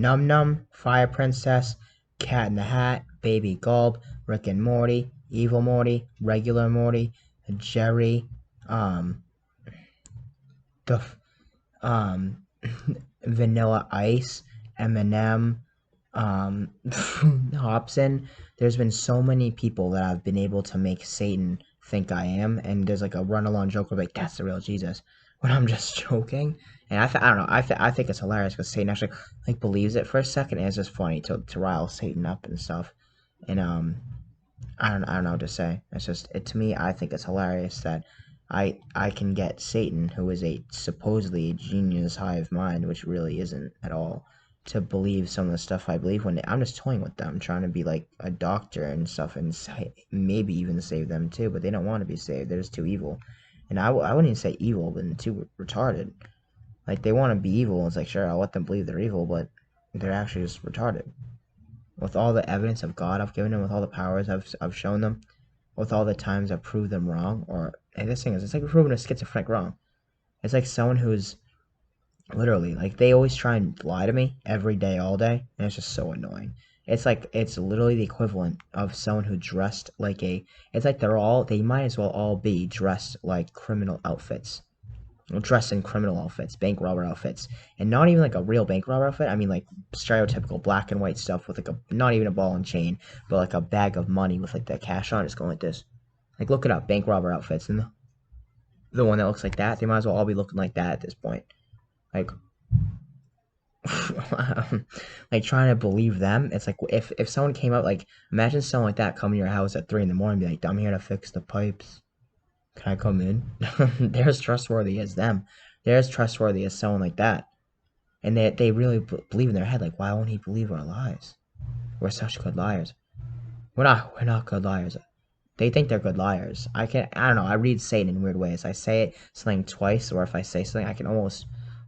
Num Num, Fire Princess, Cat in the Hat, Baby Gulp, Rick and Morty, Evil Morty, Regular Morty, Jerry, um, the um, Vanilla Ice, Eminem, Hobson. There's been so many people that I've been able to make Satan think I am, and there's like a run-along joke where like that's the real Jesus, when I'm just joking. And I don't know, I think it's hilarious because Satan actually like believes it for a second, and it's just funny to rile Satan up and stuff. And I don't know what to say. It's just it to me. I think it's hilarious that I can get Satan, who is a supposedly genius hive mind, which really isn't at all, to believe some of the stuff I believe when I'm just toying with them, trying to be like a doctor and stuff, and maybe even save them too. But they don't want to be saved. They're just too evil, and I wouldn't even say evil, but too retarded. Like they want to be evil. And it's like sure, I'll let them believe they're evil, but they're actually just retarded. With all the evidence of God I've given them, with all the powers I've shown them, with all the times I've proved them wrong, or and this thing is, it's like proving a schizophrenic wrong. It's like someone who's literally like they always try and lie to me every day, all day, and it's just so annoying. It's like it's literally the equivalent of someone who dressed like a. It's like they might as well all be dressed like criminal outfits, dressed in criminal outfits, bank robber outfits, and not even like a real bank robber outfit. I mean like stereotypical black and white stuff with like a not even a ball and chain, but like a bag of money with like the cash on it, just going like this. Like look it up, bank robber outfits, and the one that looks like that, they might as well all be looking like that at this point. Like, like trying to believe them. It's like if someone came up, like imagine someone like that coming to your house at 3 in the morning, and be like, "I'm here to fix the pipes. Can I come in?" They're as trustworthy as them. They're as trustworthy as someone like that, and they really believe in their head. Like, why won't he believe our lies? We're such good liars. We're not good liars. They think they're good liars. I don't know. I read Satan in weird ways. I say something twice, or if I say something, I can almost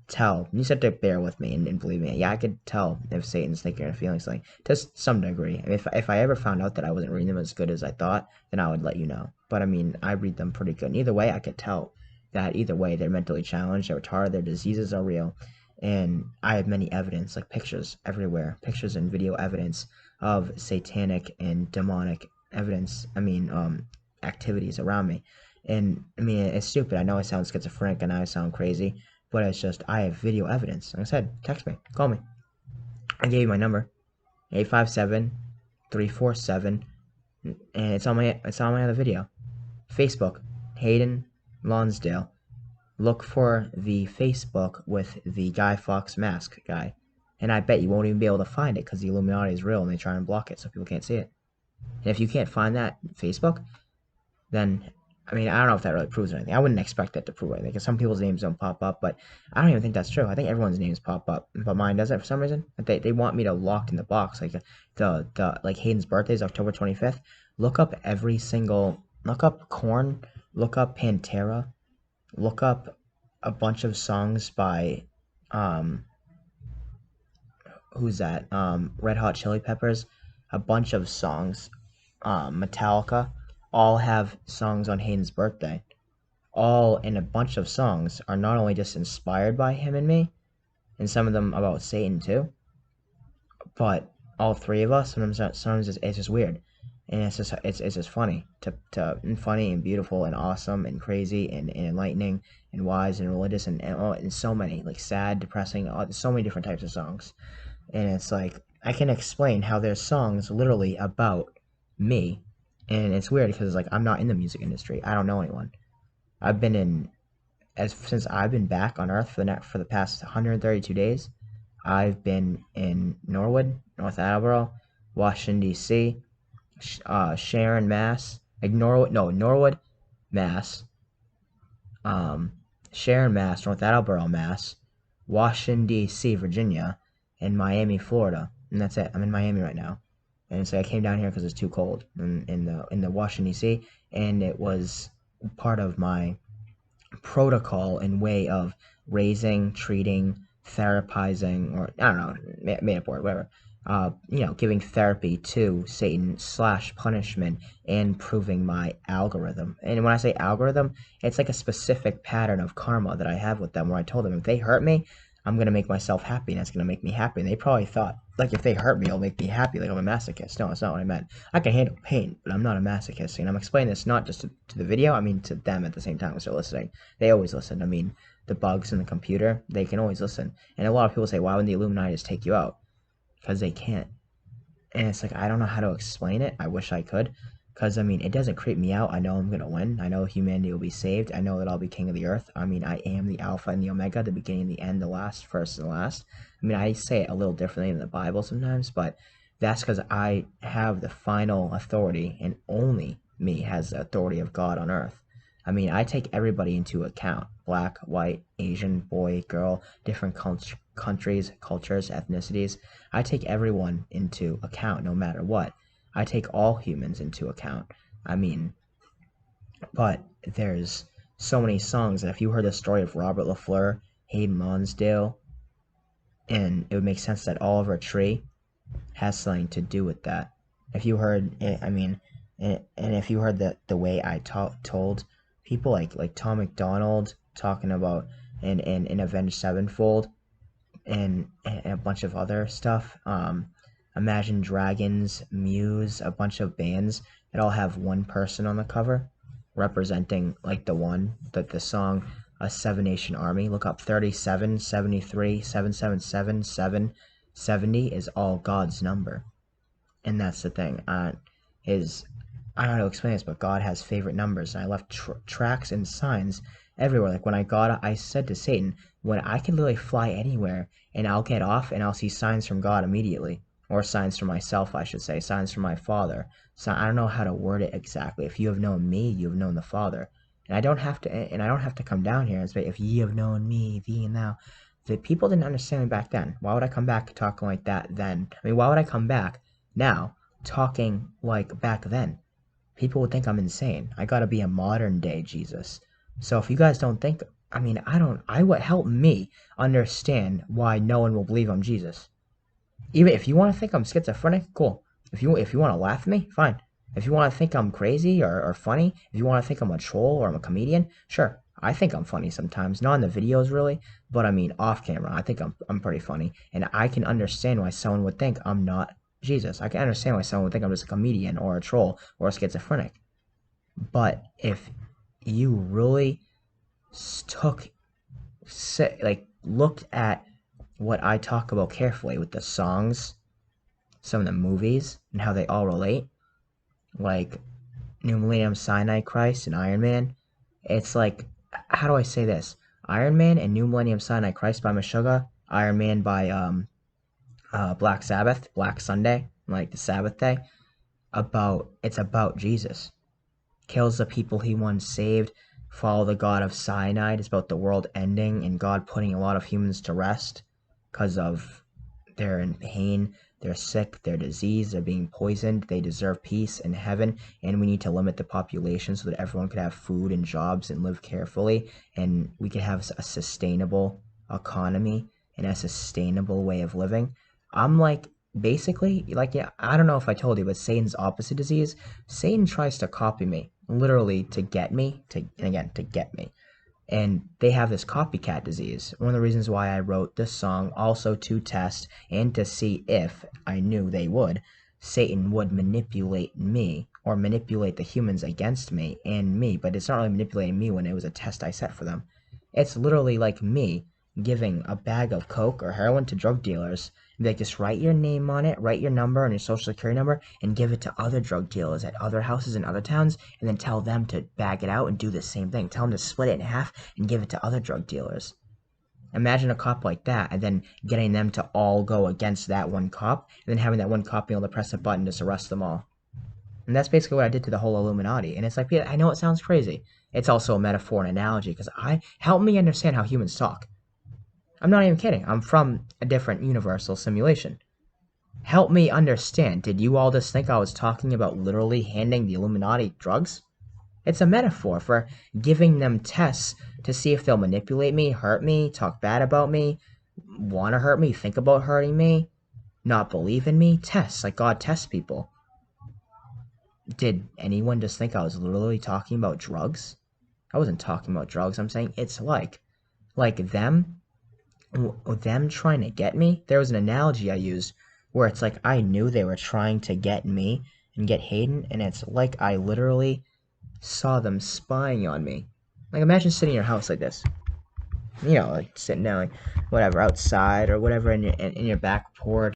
tell. You just have to bear with me and believe me. Yeah, I could tell if Satan's thinking or feeling something to some degree. I mean, if I ever found out that I wasn't reading them as good as I thought, then I would let you know. But I mean, I read them pretty good. And either way, I could tell that either way they're mentally challenged, they're retarded, their diseases are real, and I have many evidence, like pictures everywhere, pictures and video evidence of satanic and demonic evidence. I mean, activities around me. And I mean, it's stupid. I know I sound schizophrenic and I sound crazy, but it's just I have video evidence. Like I said, text me, call me. I gave you my number, 857-347, and it's on my other video. Facebook, Hayden Lonsdale. Look for the Facebook with the Guy Fawkes mask guy, and I bet you won't even be able to find it because the Illuminati is real and they try and block it so people can't see it. And if you can't find that Facebook, then I mean I don't know if that really proves anything. I wouldn't expect that to prove anything because some people's names don't pop up, but I don't even think that's true. I think everyone's names pop up, but mine doesn't for some reason. They want me to lock in the box like the like Hayden's birthday is October 25th. Look up every single look up Korn, look up Pantera, look up a bunch of songs by um who's that Red Hot Chili Peppers, a bunch of songs, Metallica, all have songs on Hayden's birthday. All and a bunch of songs are not only just inspired by him and me, and some of them about Satan too, but all three of us sometimes it's just weird, and it's just funny and funny and beautiful and awesome and crazy and enlightening and wise and religious and so many like sad, depressing, so many different types of songs, and it's like I can explain how there's songs literally about me, and it's weird because like I'm not in the music industry. I don't know anyone. I've been in as since I've been back on Earth for the past 132 days. I've been in Norwood, North Attleboro, Washington D.C., Sharon, Mass, like Norwood, Mass, um, Sharon, Mass, North Attleboro, Mass, Washington D.C., Virginia, and Miami, Florida, and that's it. I'm in Miami right now, and so I came down here because it's too cold in the Washington D.C., and it was part of my protocol and way of raising, treating, therapizing, or I don't know, made up word, whatever. Giving therapy to Satan slash punishment and proving my algorithm. And when I say algorithm, it's like a specific pattern of karma that I have with them where I told them if they hurt me, I'm gonna make myself happy, and that's gonna make me happy. And they probably thought, like, if they hurt me, it'll make me happy. Like I'm a masochist. No, that's not what I meant. I can handle pain, but I'm not a masochist. And I'm explaining this not just to the video. I mean to them at the same time as they're listening. They always listen. I mean, the bugs in the computer, they can always listen. And a lot of people say, why wouldn't the Illuminati just take you out? Because they can't. And it's like, I don't know how to explain it. I wish I could. Because, I mean, it doesn't creep me out. I know I'm going to win. I know humanity will be saved. I know that I'll be king of the earth. I mean, I am the Alpha and the Omega, the beginning and the end, the last, first and last. I mean, I say it a little differently than the Bible sometimes, but that's because I have the final authority, and only me has the authority of God on earth. I mean, I take everybody into account: black, white, Asian, boy, girl, different countries, cultures, ethnicities. I take everyone into account no matter what. I take all humans into account. I mean, but there's so many songs that if you heard the story of Robert LaFleur, Hayden Lonsdale, and it would make sense that Oliver Tree has something to do with that. If you heard, I mean, and if you heard the way I told people like Tom McDonald talking about and Avenged Sevenfold and a bunch of other stuff. Imagine Dragons, Muse, a bunch of bands that all have one person on the cover representing like the song A Seven Nation Army. Look up 37, 73, 777, 770 is all God's number. And that's the thing. Is I don't know how to explain this, but God has favorite numbers, and I left tracks and signs everywhere. Like when I said to Satan, when I can literally fly anywhere, and I'll get off, and I'll see signs from God immediately, or signs from myself, I should say, signs from my Father. So I don't know how to word it exactly. If you have known me, you have known the Father, and I don't have to come down here and say, if ye have known me, thee and thou. The people didn't understand me back then. Why would I come back talking like that then? I mean, why would I come back now talking like back then? People would think I'm insane. I gotta be a modern day Jesus. So if you guys don't think, I mean, I would help me understand why no one will believe I'm Jesus. Even if you want to think I'm schizophrenic, cool. If you want to laugh at me, fine. If you want to think I'm crazy or funny, if you want to think I'm a troll or I'm a comedian, sure. I think I'm funny sometimes, not in the videos really, but I mean off camera. I think I'm pretty funny, and I can understand why someone would think I'm not Jesus. I can understand why someone would think I'm just a comedian or a troll or a schizophrenic. But if you really took, like, looked at what I talk about carefully with the songs, some of the movies, and how they all relate, like New Millennium Cyanide Christ and Iron Man, it's like, how do I say this? Iron Man and New Millennium Cyanide Christ by Meshuggah, Iron Man by Black Sabbath, Black Sunday, like the Sabbath day. It's about Jesus. Kills the people he once saved. Follow the god of cyanide. It's about the world ending and God putting a lot of humans to rest because of they're in pain, they're sick, they're diseased, they're being poisoned, they deserve peace in heaven, and we need to limit the population so that everyone could have food and jobs and live carefully, and we could have a sustainable economy and a sustainable way of living. I'm like, basically, like, yeah, I don't know if I told you, but Satan's opposite disease, Satan tries to copy me, literally to get me, to get me. And they have this copycat disease. One of the reasons why I wrote this song, also to test and to see if I knew they would, Satan would manipulate me or manipulate the humans against me and me, but it's not really manipulating me when it was a test I set for them. It's literally like me giving a bag of coke or heroin to drug dealers and be like, just write your name on it, write your number and your social security number, and give it to other drug dealers at other houses in other towns, and then tell them to bag it out and do the same thing. Tell them to split it in half and give it to other drug dealers. Imagine a cop like that, and then getting them to all go against that one cop, and then having that one cop be able to press a button to arrest them all. And that's basically what I did to the whole Illuminati. And it's like, yeah, I know it sounds crazy. It's also a metaphor and analogy, because help me understand how humans talk. I'm not even kidding. I'm from a different universal simulation. Help me understand. Did you all just think I was talking about literally handing the Illuminati drugs? It's a metaphor for giving them tests to see if they'll manipulate me, hurt me, talk bad about me, want to hurt me, think about hurting me, not believe in me. Tests, like God tests people. Did anyone just think I was literally talking about drugs? I wasn't talking about drugs. I'm saying it's like them them trying to get me. There was an analogy I used where it's like I knew they were trying to get me and get Hayden, and it's like I literally saw them spying on me. Like imagine sitting in your house like this, like sitting down, like whatever outside or whatever in your back porch